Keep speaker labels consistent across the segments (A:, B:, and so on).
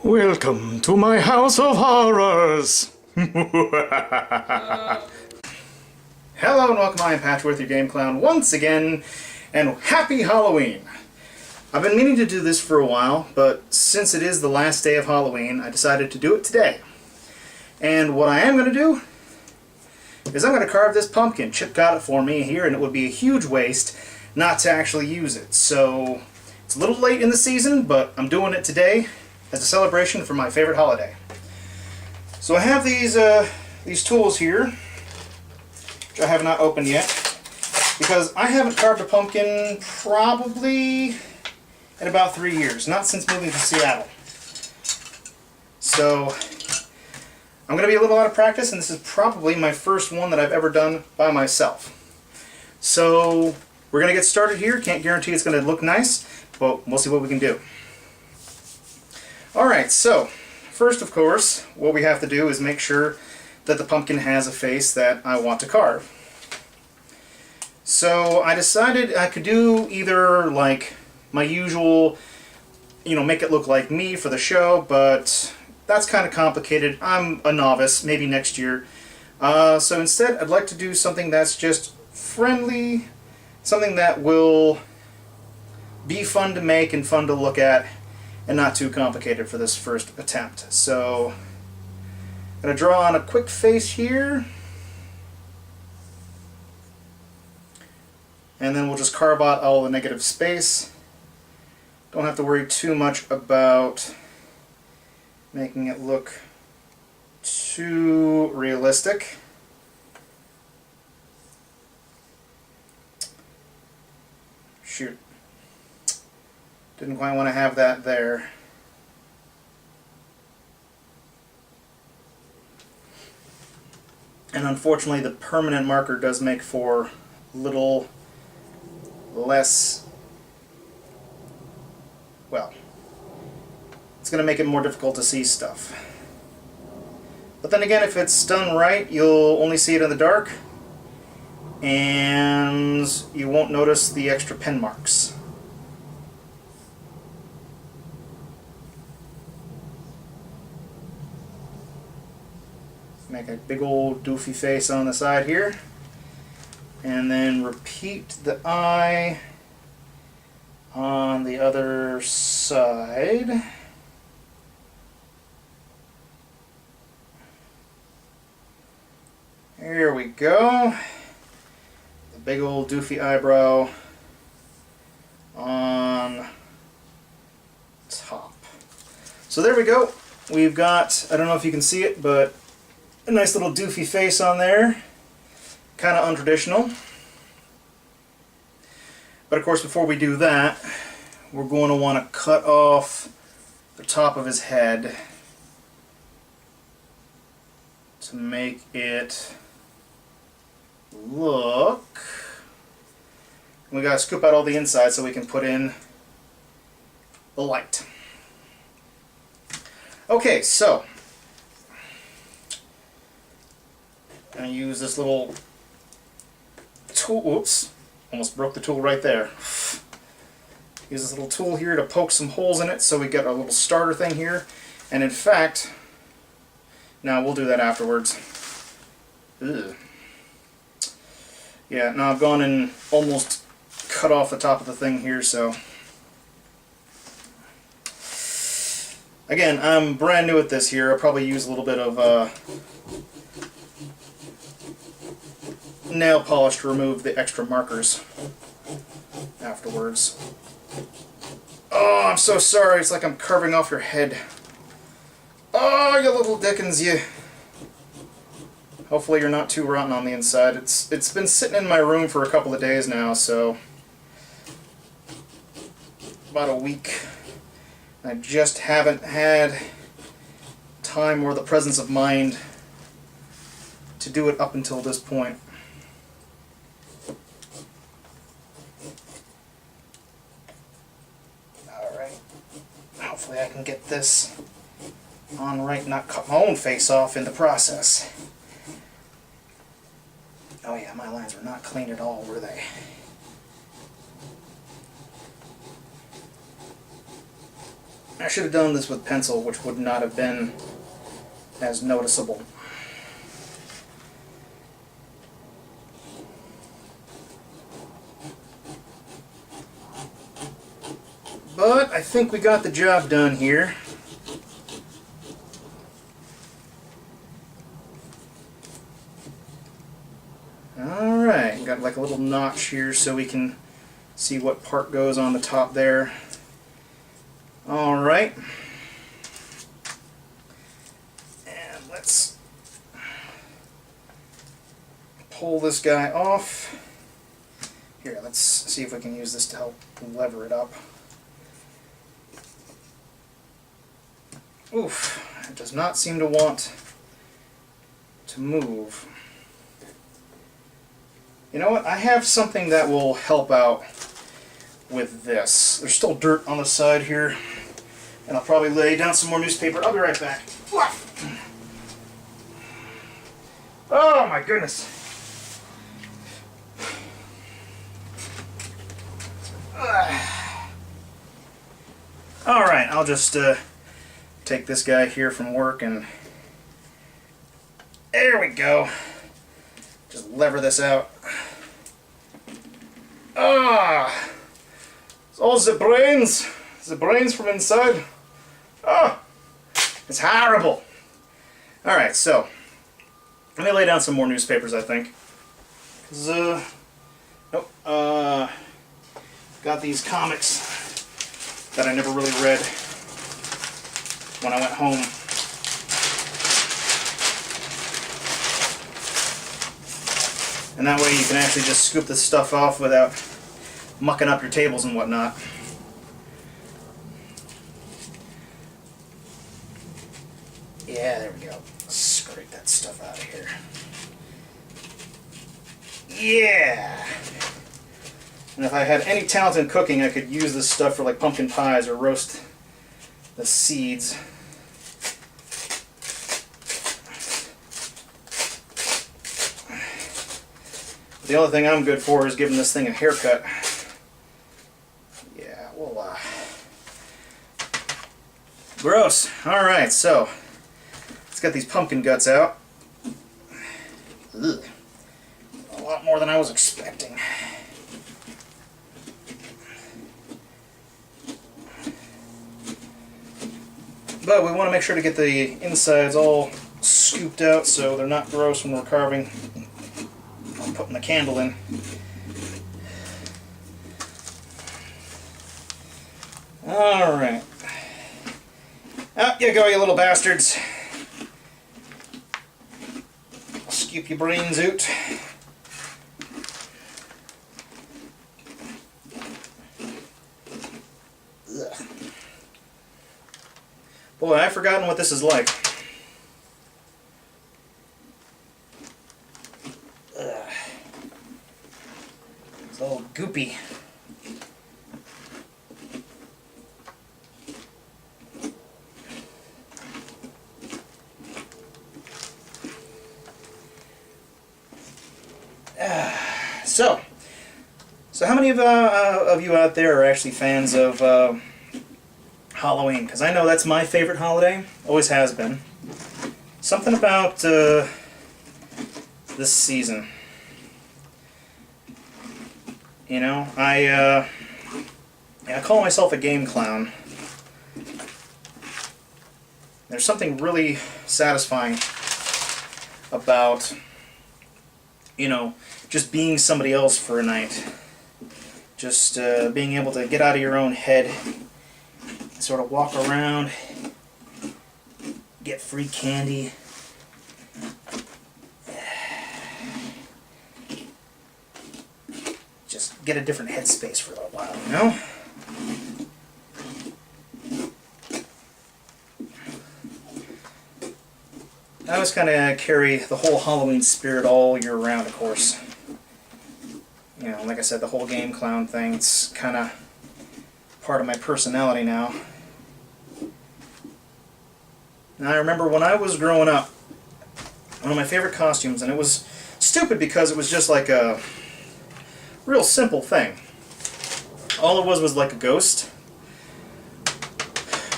A: Welcome to my house of horrors! Hello and welcome, I am Patchworth, your game clown, once again, and happy Halloween! I've been meaning to do this for a while, but since it is the last day of Halloween, I decided to do it today. And what I am going to do is I'm going to carve this pumpkin. Chip got it for me here, and it would be a huge waste not to actually use it. So it's a little late in the season, but I'm doing it today as a celebration for my favorite holiday. So I have these tools here, which I have not opened yet, because I haven't carved a pumpkin probably in about 3 years, not since moving to Seattle. So I'm going to be a little out of practice, and this is probably my first one that I've ever done by myself. So we're going to get started here. Can't guarantee it's going to look nice, but we'll see what we can do. Alright, so first, of course, what we have to do is make sure that the pumpkin has a face that I want to carve. So I decided I could do either like my usual, make it look like me for the show, but that's kind of complicated. I'm a novice, maybe next year. So instead, I'd like to do something that's just friendly, something that will be fun to make and fun to look at, and not too complicated for this first attempt. So I'm going to draw on a quick face here, and then we'll just carve out all the negative space. Don't have to worry too much about making it look too realistic. Shoot. Didn't quite want to have that there. And unfortunately, the permanent marker does make for a little less, well, it's going to make it more difficult to see stuff. But then again, if it's done right, you'll only see it in the dark, and you won't notice the extra pen marks. Make a big old doofy face on the side here, and then repeat the eye on the other side. Here we go. The big old doofy eyebrow on top. So there we go. We've got, I don't know if you can see it, but a nice little doofy face on there. Kind of untraditional. But of course, before we do that, we're going to want to cut off the top of his head to make it look. We got to scoop out all the inside so we can put in the light. Okay, so I'm going to use this little tool. Oops, almost broke the tool right there. Use this little tool here to poke some holes in it so we get our little starter thing here. And in fact, now we'll do that afterwards. Ugh. Yeah, now I've gone and almost cut off the top of the thing here, so again, I'm brand new at this here. I'll probably use a little bit of nail polish to remove the extra markers afterwards. Oh, I'm so sorry. It's like I'm carving off your head. Oh, you little dickens, you. Hopefully you're not too rotten on the inside. It's been sitting in my room for a couple of days now, so about a week. I just haven't had time or the presence of mind to do it up until this point. Alright, hopefully I can get this on right, not cut my own face off in the process. Oh yeah, my lines were not clean at all, were they? I should have done this with pencil, which would not have been as noticeable. But I think we got the job done here. Alright, got like a little notch here so we can see what part goes on the top there. Alright. And let's pull this guy off. Here, let's see if we can use this to help lever it up. Oof, it does not seem to want to move. You know what, I have something that will help out with this. There's still dirt on the side here, and I'll probably lay down some more newspaper. I'll be right back. Oh my goodness. Alright, I'll just take this guy here from work, and there we go. Just lever this out. Ah! It's all the brains. The brains from inside. Oh! It's horrible. Alright, so let me lay down some more newspapers, I think. 'Cause, nope. Got these comics that I never really read when I went home. And that way you can actually just scoop this stuff off without mucking up your tables and whatnot. Yeah, there we go. Scrape that stuff out of here. Yeah! And if I had any talent in cooking, I could use this stuff for like pumpkin pies or roast the seeds. The only thing I'm good for is giving this thing a haircut. Yeah, well, gross. Alright, so let's get these pumpkin guts out. Ugh. A lot more than I was expecting. But we want to make sure to get the insides all scooped out so they're not gross when we're carving. I'm putting the candle in. Alright. Out you go, you little bastards. I'll scoop your brains out. Ugh. Boy, I've forgotten what this is like. Ugh. It's all goopy. So how many of you out there are actually fans of Halloween? Because I know that's my favorite holiday, always has been. Something about this season. You know, I call myself a game clown. There's something really satisfying about, you know, just being somebody else for a night. Just being able to get out of your own head, sort of walk around, get free candy. Just get a different headspace for a little while, you know? I always kind of carry the whole Halloween spirit all year round, of course. You know, like I said, the whole game clown thing, it's kind of part of my personality now. And I remember when I was growing up, one of my favorite costumes, and it was stupid because it was just like a real simple thing. All it was like a ghost.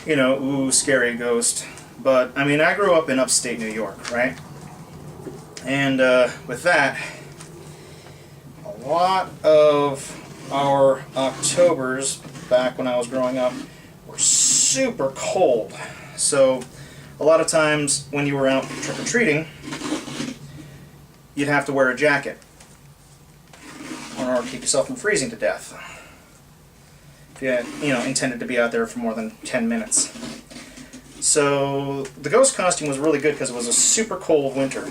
A: you know, ooh, scary ghost. But, I mean, I grew up in upstate New York, right? And with that, a lot of our Octobers, back when I was growing up, were super cold. So, a lot of times when you were out trick-or-treating, you'd have to wear a jacket in order to keep yourself from freezing to death. If you know, intended to be out there for more than 10 minutes. So the ghost costume was really good because it was a super cold winter.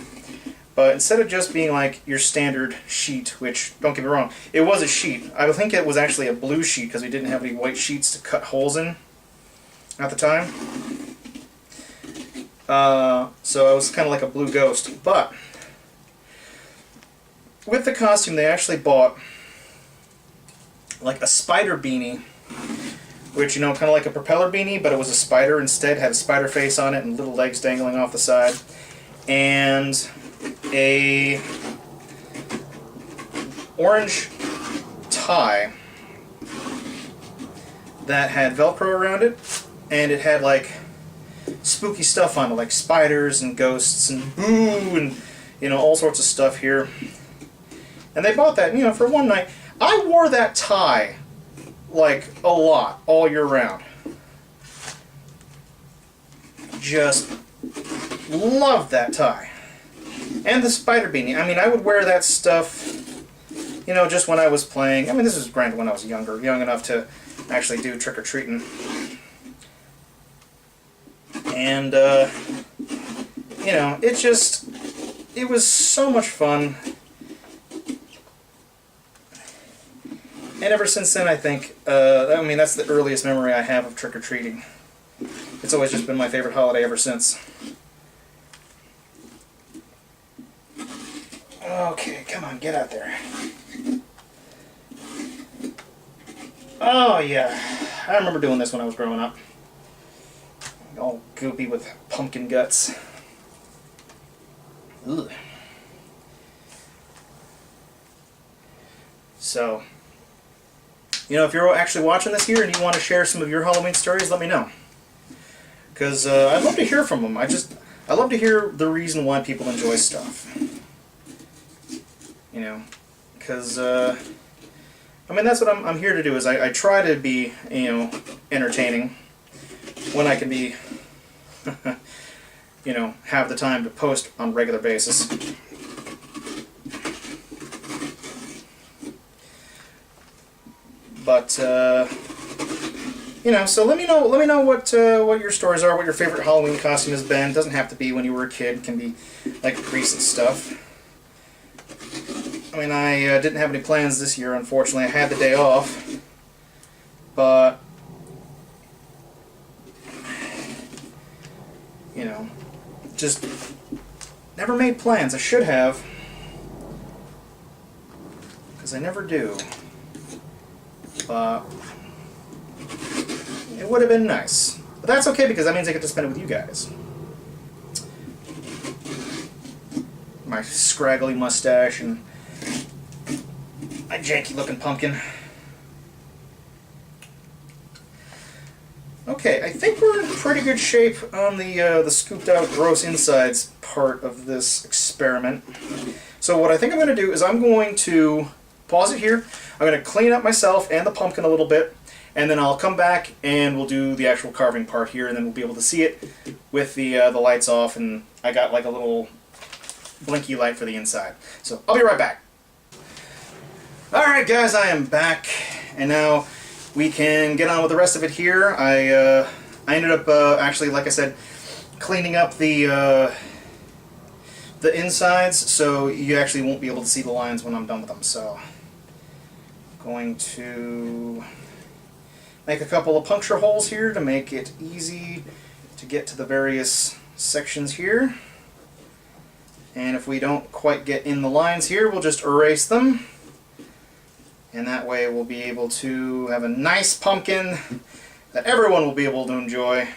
A: But instead of just being like your standard sheet, which, don't get me wrong, it was a sheet. I think it was actually a blue sheet because we didn't have any white sheets to cut holes in at the time. So it was kind of like a blue ghost. But with the costume, they actually bought like a spider beanie, which, you know, kind of like a propeller beanie, but it was a spider instead, had a spider face on it and little legs dangling off the side, and a orange tie that had Velcro around it, and it had like spooky stuff on it, like spiders and ghosts and boo and, you know, all sorts of stuff here. And they bought that, you know, for one night. I wore that tie like a lot all year round. Just loved that tie. And the spider beanie. I mean, I would wear that stuff, you know, just when I was playing. I mean, this was granted when I was younger, young enough to actually do trick-or-treating. And, you know, it was so much fun. And ever since then, I think, I mean, that's the earliest memory I have of trick-or-treating. It's always just been my favorite holiday ever since. Okay, come on, get out there. Oh, yeah. I remember doing this when I was growing up. All goopy with pumpkin guts. Ugh. So, you know, if you're actually watching this here and you want to share some of your Halloween stories, let me know. Because I'd love to hear from them. I love to hear the reason why people enjoy stuff. You know, because, I mean, that's what I'm here to do, is I try to be, you know, entertaining when I can be, you know, have the time to post on a regular basis. But, you know, so let me know what your stories are, what your favorite Halloween costume has been. It doesn't have to be when you were a kid. It can be, like, recent stuff. I mean, I didn't have any plans this year, unfortunately. I had the day off. But, you know, just never made plans. I should have. Because I never do. But it would have been nice. But that's okay, because that means I get to spend it with you guys. My scraggly mustache and my janky looking pumpkin. Okay, I think we're in pretty good shape on the scooped out gross insides part of this experiment. So what I think I'm going to do is I'm going to pause it here. I'm going to clean up myself and the pumpkin a little bit, and then I'll come back and we'll do the actual carving part here, and then we'll be able to see it with the lights off, and I got like a little blinky light for the inside. So I'll be right back. Alright guys, I am back, and now we can get on with the rest of it here. I ended up actually, like I said, cleaning up the insides, so you actually won't be able to see the lines when I'm done with them. So going to make a couple of puncture holes here to make it easy to get to the various sections here. And if we don't quite get in the lines here, we'll just erase them. And that way we'll be able to have a nice pumpkin that everyone will be able to enjoy.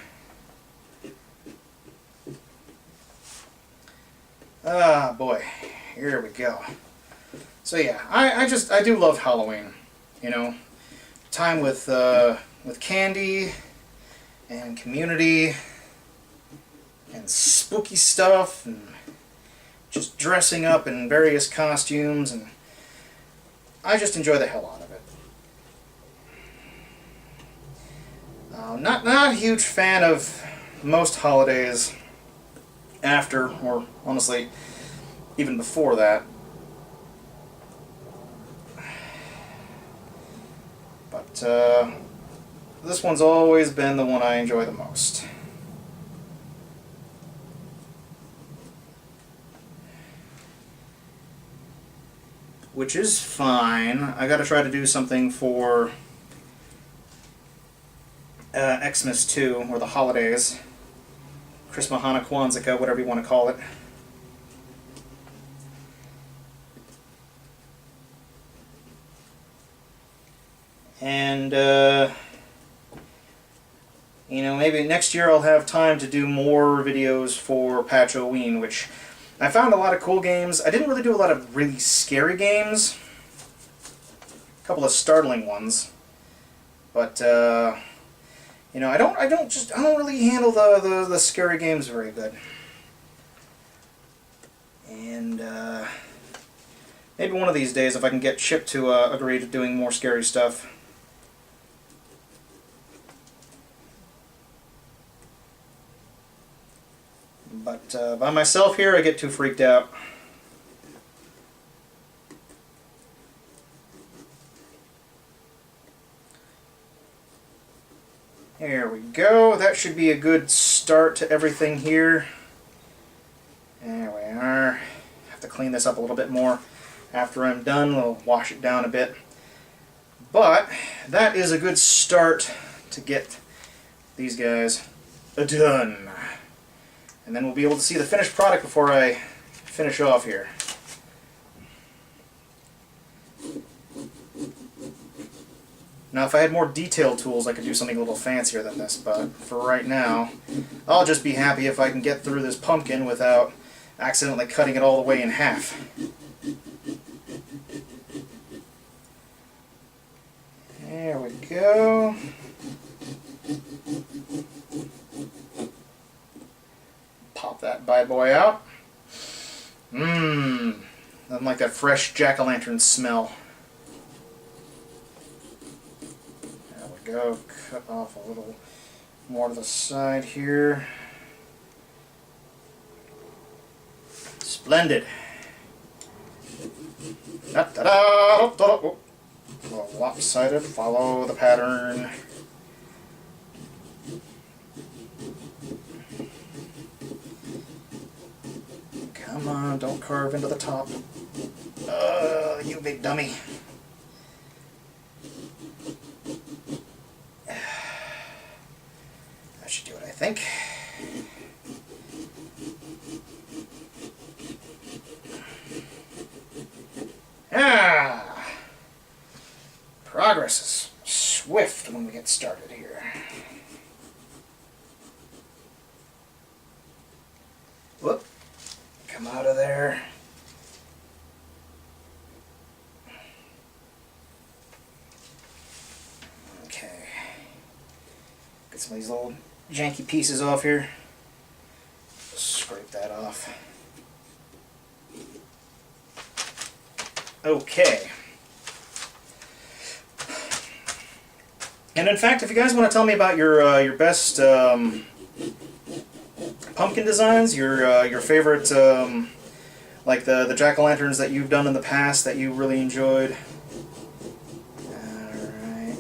A: Ah, boy. Here we go. So yeah, I do love Halloween. You know, time with candy and community and spooky stuff and just dressing up in various costumes, and I just enjoy the hell out of it. Not a huge fan of most holidays after, or honestly, even before that. But this one's always been the one I enjoy the most. Which is fine. I gotta try to do something for Xmas too, or the holidays. Christmas, Hanukkah, Kwanzaa, whatever you want to call it. And, you know, maybe next year I'll have time to do more videos for Patchoween, which I found a lot of cool games. I didn't really do a lot of really scary games. A couple of startling ones. But, you know, I don't really handle the scary games very good. And maybe one of these days, if I can get Chip to agree to doing more scary stuff. But by myself here, I get too freaked out. There we go. That should be a good start to everything here. There we are. Have to clean this up a little bit more after I'm done. We'll wash it down a bit. But that is a good start to get these guys done. And then we'll be able to see the finished product before I finish off here. Now, if I had more detailed tools, I could do something a little fancier than this, but for right now, I'll just be happy if I can get through this pumpkin without accidentally cutting it all the way in half. There we go. Pop that bad boy out. Mmm. Nothing like that fresh jack-o'-lantern smell. There we go. Cut off a little more to the side here. Splendid. Da-da-da, oh. A little lopsided. Follow the pattern. Come on, don't carve into the top. You big dummy. That should do it, I think. Progress is swift when we get started here. Whoop. Come out of there. Okay. Get some of these little janky pieces off here. Scrape that off. Okay. And in fact, if you guys want to tell me about your best pumpkin designs, your favorite, like the jack-o'-lanterns that you've done in the past that you really enjoyed. Alright.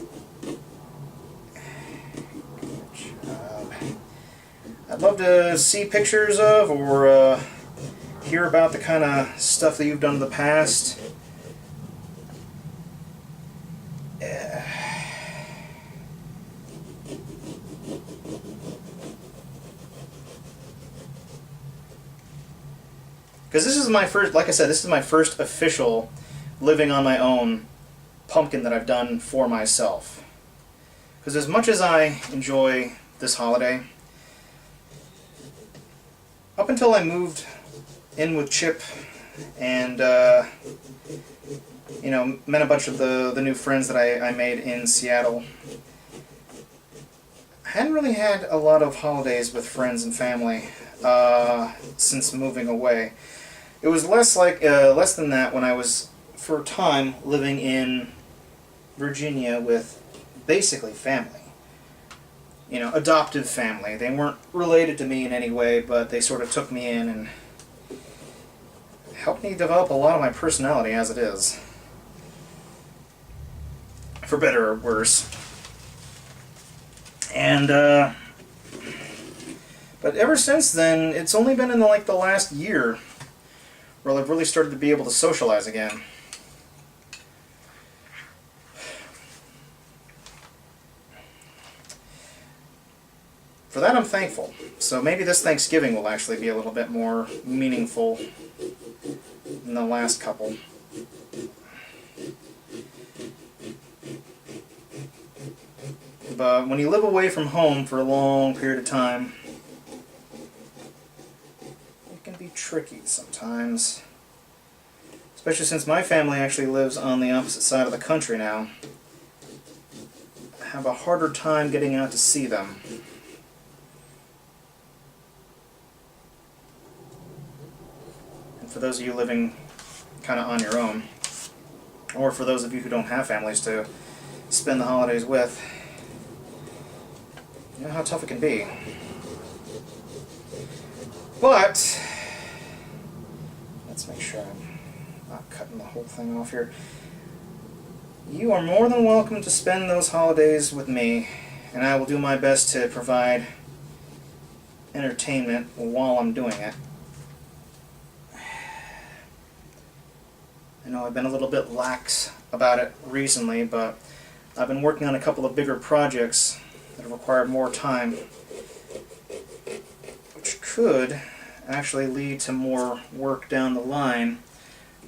A: Good job. I'd love to see pictures of or hear about the kind of stuff that you've done in the past. Because this is my first, like I said, this is my first official living on my own pumpkin that I've done for myself. Because as much as I enjoy this holiday, up until I moved in with Chip and you know, met a bunch of the new friends that I made in Seattle, I hadn't really had a lot of holidays with friends and family since moving away. It was less than that when I was, for a time, living in Virginia with basically family. You know, adoptive family. They weren't related to me in any way, but they sort of took me in and helped me develop a lot of my personality as it is. For better or worse. And, but ever since then, it's only been in the last year where I've really started to be able to socialize again. For that I'm thankful. So maybe this Thanksgiving will actually be a little bit more meaningful than the last couple. But when you live away from home for a long period of time, it can be tricky sometimes. Especially since my family actually lives on the opposite side of the country now. I have a harder time getting out to see them. For those of you living kind of on your own, or for those of you who don't have families to spend the holidays with, you know how tough it can be. But, let's make sure I'm not cutting the whole thing off here. You are more than welcome to spend those holidays with me, and I will do my best to provide entertainment while I'm doing it. I know I've been a little bit lax about it recently, but I've been working on a couple of bigger projects that have required more time, which could actually lead to more work down the line.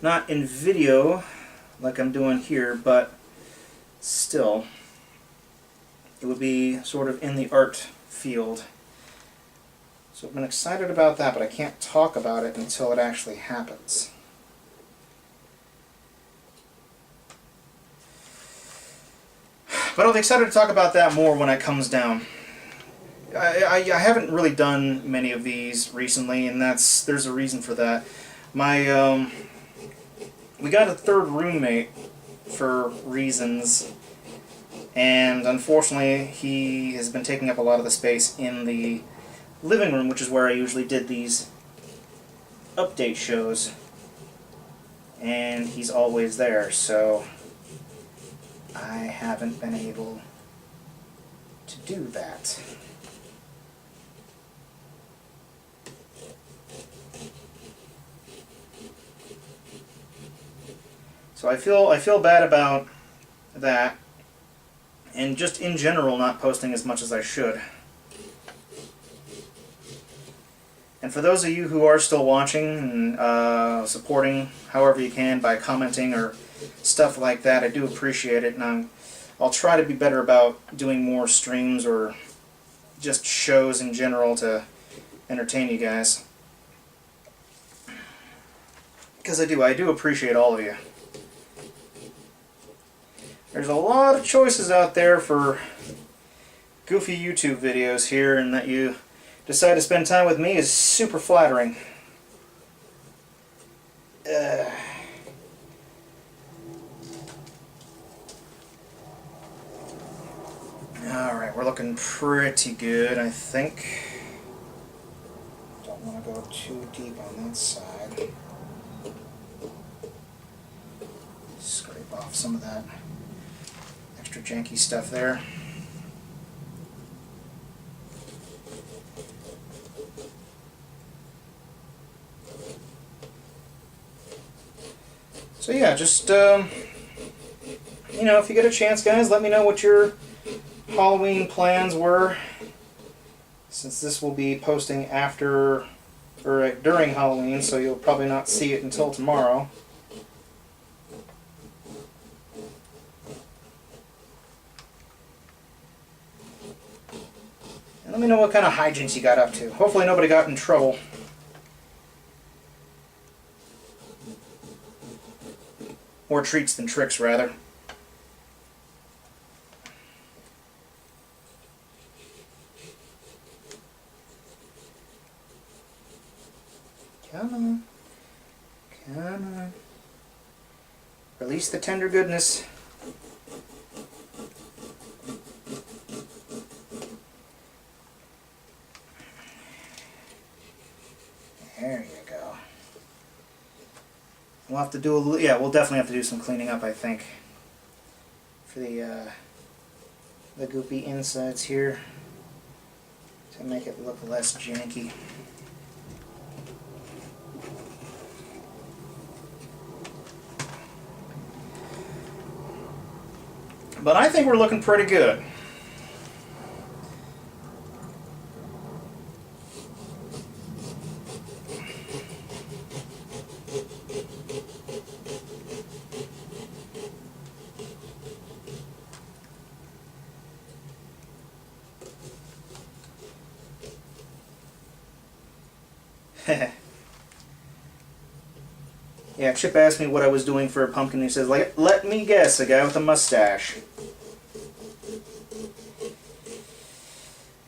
A: Not in video, like I'm doing here, but still, it would be sort of in the art field. So I've been excited about that, but I can't talk about it until it actually happens. But I'll be excited to talk about that more when it comes down. I haven't really done many of these recently, and there's a reason for that. We got a third roommate for reasons, and unfortunately he has been taking up a lot of the space in the living room, which is where I usually did these update shows, and he's always there, so I haven't been able to do that. So I feel bad about that, and just in general not posting as much as I should. And for those of you who are still watching and supporting however you can by commenting or stuff like that, I do appreciate it, and I'll try to be better about doing more streams or just shows in general to entertain you guys. Because I do appreciate all of you. There's a lot of choices out there for goofy YouTube videos here, and that you decide to spend time with me is super flattering. Alright, we're looking pretty good, I think. Don't want to go too deep on that side. Scrape off some of that extra janky stuff there. So yeah, just, you know, if you get a chance, guys, let me know what your Halloween plans were, since this will be posting after, or during Halloween, so you'll probably not see it until tomorrow. And let me know what kind of hijinks you got up to. Hopefully nobody got in trouble. More treats than tricks, rather. Come on. Come on. Release the tender goodness. There you go. We'll have to do a little, yeah, we'll definitely have to do some cleaning up, I think, for the goopy insides here to make it look less janky. But I think we're looking pretty good. Yeah, Chip asked me what I was doing for a pumpkin. He says, like, let me guess, a guy with a mustache.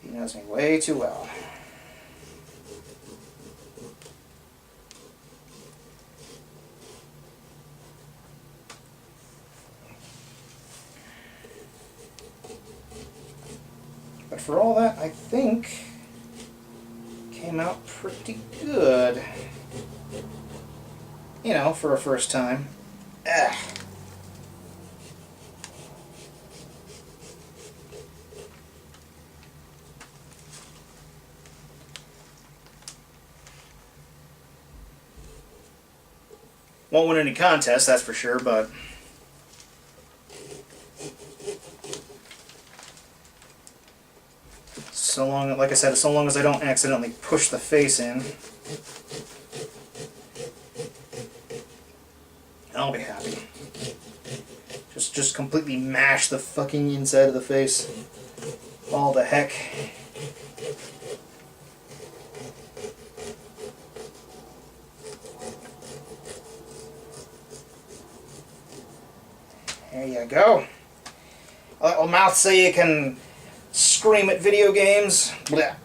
A: He knows me way too well. But for all that, I think came out pretty good. You know, for a first time. Ugh. Won't win any contests, that's for sure, but so long, like I said, so long as I don't accidentally push the face in, I'll be happy. Just completely mash the fucking inside of the face. All the heck. There you go. A little mouth so you can scream at video games. Blech.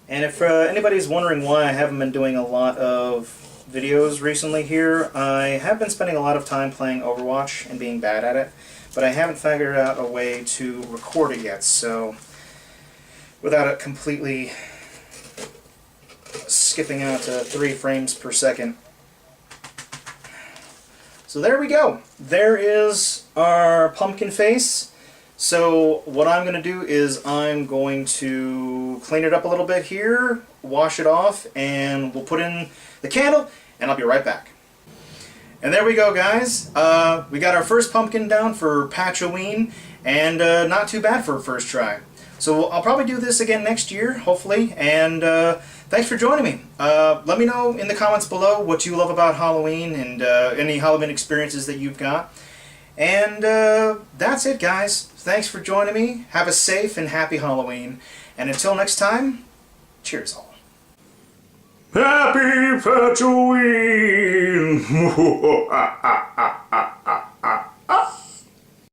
A: And if anybody's wondering why I haven't been doing a lot of videos recently here, I have been spending a lot of time playing Overwatch and being bad at it, but I haven't figured out a way to record it yet, so without it completely skipping out to 3 frames per second. So there we go. There is our pumpkin face. So what I'm going to do is I'm going to clean it up a little bit here, wash it off, and we'll put in the candle, and I'll be right back. And there we go, guys. We got our first pumpkin down for Patchoween, and not too bad for a first try. So I'll probably do this again next year, hopefully, and thanks for joining me. Let me know in the comments below what you love about Halloween and any Halloween experiences that you've got. And that's it, guys. Thanks for joining me. Have a safe and happy Halloween. And until next time, cheers all. Happy Patchoween!